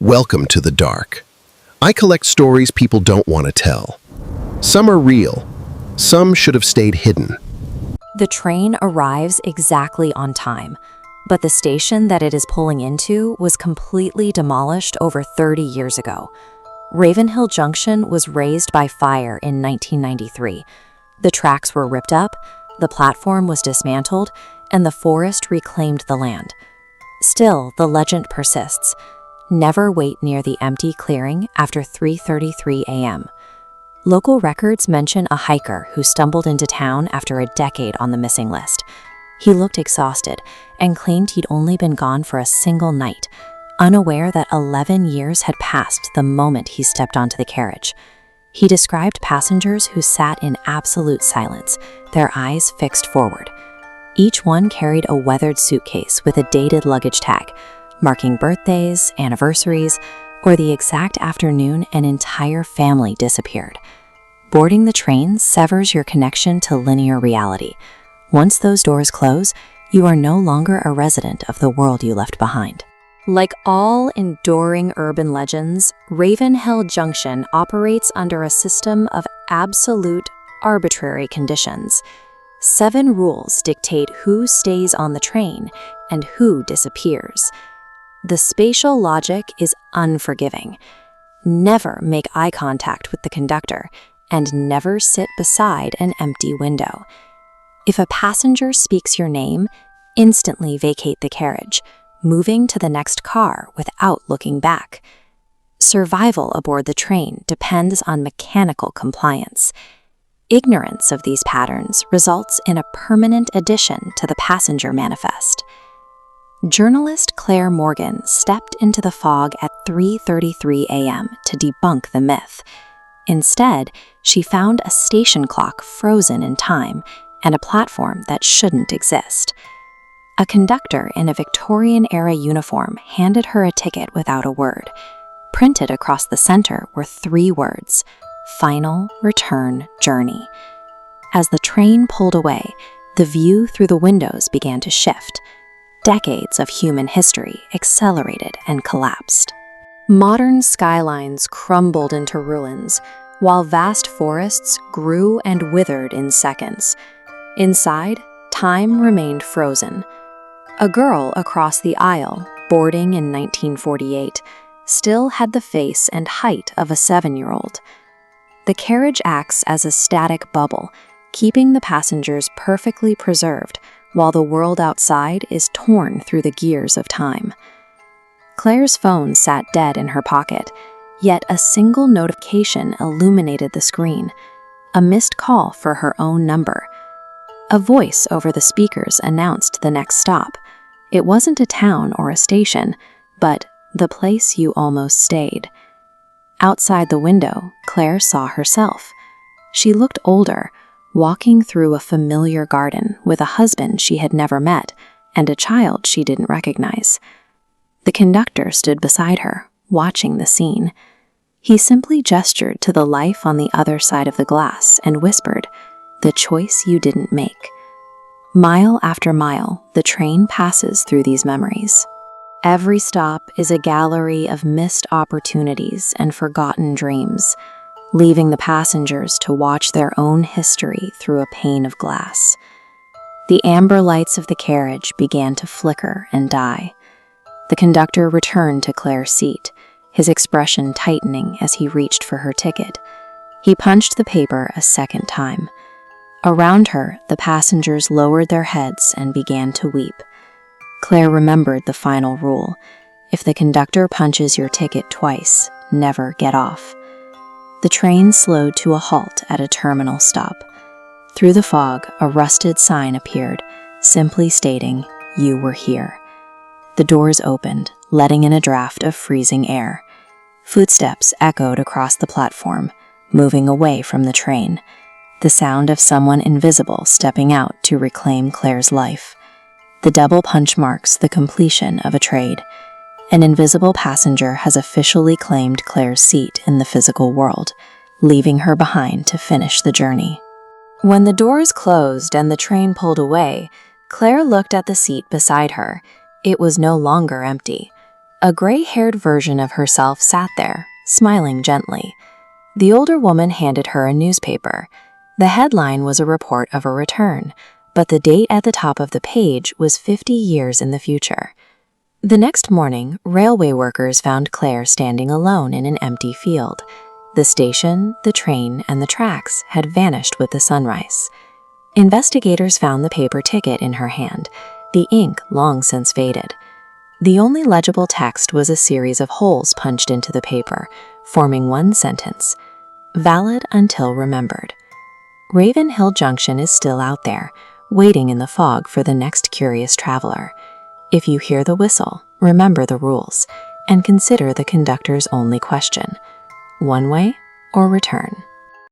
Welcome to the dark. I collect stories people don't want to tell. Some are real. Some should have stayed hidden. The train arrives exactly on time, but the station that it is pulling into was completely demolished over 30 years ago. Ravenhill Junction was razed by fire in 1993. The tracks were ripped up, the platform was dismantled, and the forest reclaimed the land. Still, the legend persists. Never wait near the empty clearing after 3:33 a.m. Local records mention a hiker who stumbled into town after a decade on the missing list. He looked exhausted and claimed he'd only been gone for a single night, unaware that 11 years had passed the moment he stepped onto the carriage. He described passengers who sat in absolute silence, their eyes fixed forward. Each one carried a weathered suitcase with a dated luggage tag, marking birthdays, anniversaries, or the exact afternoon an entire family disappeared. Boarding the train severs your connection to linear reality. Once those doors close, you are no longer a resident of the world you left behind. Like all enduring urban legends, Ravenhill Junction operates under a system of absolute, arbitrary conditions. 7 rules dictate who stays on the train and who disappears. The spatial logic is unforgiving. Never make eye contact with the conductor, and never sit beside an empty window. If a passenger speaks your name, instantly vacate the carriage, moving to the next car without looking back. Survival aboard the train depends on mechanical compliance. Ignorance of these patterns results in a permanent addition to the passenger manifest. Journalist Claire Morgan stepped into the fog at 3:33 a.m. to debunk the myth. Instead, she found a station clock frozen in time and a platform that shouldn't exist. A conductor in a Victorian-era uniform handed her a ticket without a word. Printed across the center were 3 words: Final Return Journey. As the train pulled away, the view through the windows began to shift. Decades of human history accelerated and collapsed. Modern skylines crumbled into ruins, while vast forests grew and withered in seconds. Inside, time remained frozen. A girl across the aisle, boarding in 1948, still had the face and height of a 7-year-old. The carriage acts as a static bubble, keeping the passengers perfectly preserved, while the world outside is torn through the gears of time. Claire's phone sat dead in her pocket, yet a single notification illuminated the screen, a missed call for her own number. A voice over the speakers announced the next stop. It wasn't a town or a station, but the place you almost stayed. Outside the window, Claire saw herself. She looked older, walking through a familiar garden with a husband she had never met and a child she didn't recognize. The conductor stood beside her, watching the scene. He simply gestured to the life on the other side of the glass and whispered, "The choice you didn't make." Mile after mile, the train passes through these memories. Every stop is a gallery of missed opportunities and forgotten dreams, leaving the passengers to watch their own history through a pane of glass. The amber lights of the carriage began to flicker and die. The conductor returned to Claire's seat, his expression tightening as he reached for her ticket. He punched the paper a second time. Around her, the passengers lowered their heads and began to weep. Claire remembered the final rule: if the conductor punches your ticket twice, never get off. The train slowed to a halt at a terminal stop. Through the fog, a rusted sign appeared, simply stating, "You were here." The doors opened, letting in a draft of freezing air. Footsteps echoed across the platform, moving away from the train, the sound of someone invisible stepping out to reclaim Claire's life. The double punch marks the completion of a trade. An invisible passenger has officially claimed Claire's seat in the physical world, leaving her behind to finish the journey. When the doors closed and the train pulled away, Claire looked at the seat beside her. It was no longer empty. A gray-haired version of herself sat there, smiling gently. The older woman handed her a newspaper. The headline was a report of a return, but the date at the top of the page was 50 years in the future. The next morning, railway workers found Claire standing alone in an empty field. The station, the train, and the tracks had vanished with the sunrise. Investigators found the paper ticket in her hand, the ink long since faded. The only legible text was a series of holes punched into the paper, forming one sentence: valid until remembered. Ravenhill Junction is still out there, waiting in the fog for the next curious traveler. If you hear the whistle, remember the rules, and consider the conductor's only question: one way or return?